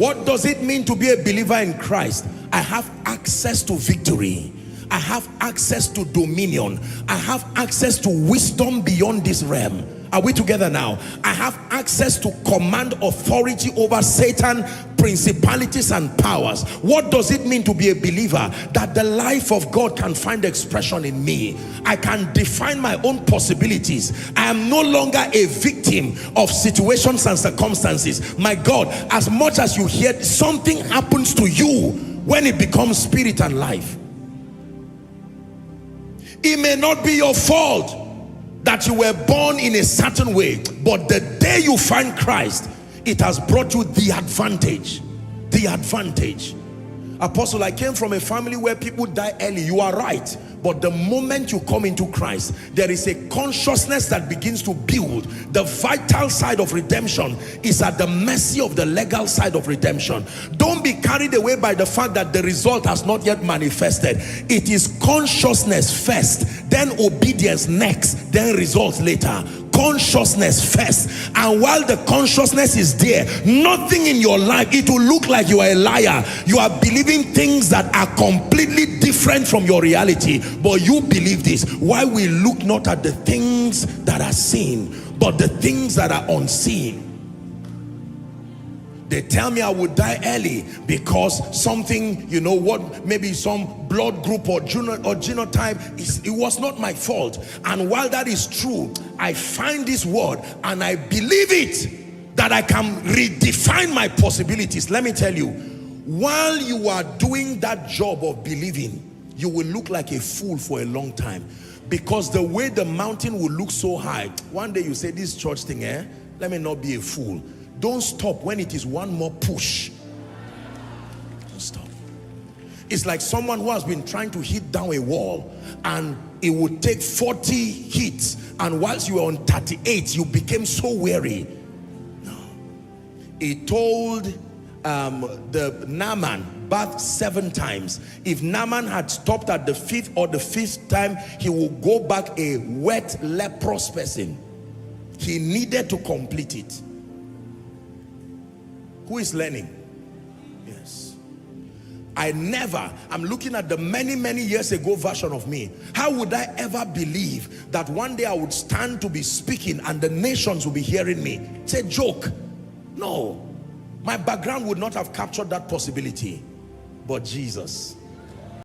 What does it mean to be a believer in Christ? I have access to victory. I have access to dominion. I have access to wisdom beyond this realm. Are we together now? I have access to command authority over Satan, principalities and powers. What does it mean to be a believer? That the life of God can find expression in me. I can define my own possibilities. I am no longer a victim of situations and circumstances. My God, as much as you hear, something happens to you when it becomes spirit and life. It may not be your fault that you were born in a certain way, but the day you find Christ, it has brought you the advantage. The advantage. Apostle, I came from a family where people die early. You are right. But the moment you come into Christ, there is a consciousness that begins to build. The vital side of redemption is at the mercy of the legal side of redemption. Don't be carried away by the fact that the result has not yet manifested. It is consciousness first, then obedience next, then results later. Consciousness first, and while the consciousness is there, nothing in your life, it will look like you are a liar. You are believing things that are completely different from your reality, but you believe this. Why we look not at the things that are seen, but the things that are unseen. They tell me I would die early because something, you know what, maybe some blood group or genotype, it was not my fault. And while that is true, I find this word and I believe it, that I can redefine my possibilities. Let me tell you, while you are doing that job of believing, you will look like a fool for a long time, because the way the mountain will look so high, one day you say, this church thing, let me not be a fool. Don't stop when it is one more push. Don't stop. It's like someone who has been trying to hit down a wall, and it would take 40 hits, and whilst you were on 38, you became so weary. No. He told the Naaman, bath 7 times. If Naaman had stopped at the 5th or the 5th time, he will go back a wet, leprous person. He needed to complete it. Who is learning? Yes. I'm looking at the many years ago version of me. How would I ever believe that one day I would stand to be speaking and the nations will be hearing me? It's a joke. No. My background would not have captured that possibility. But Jesus.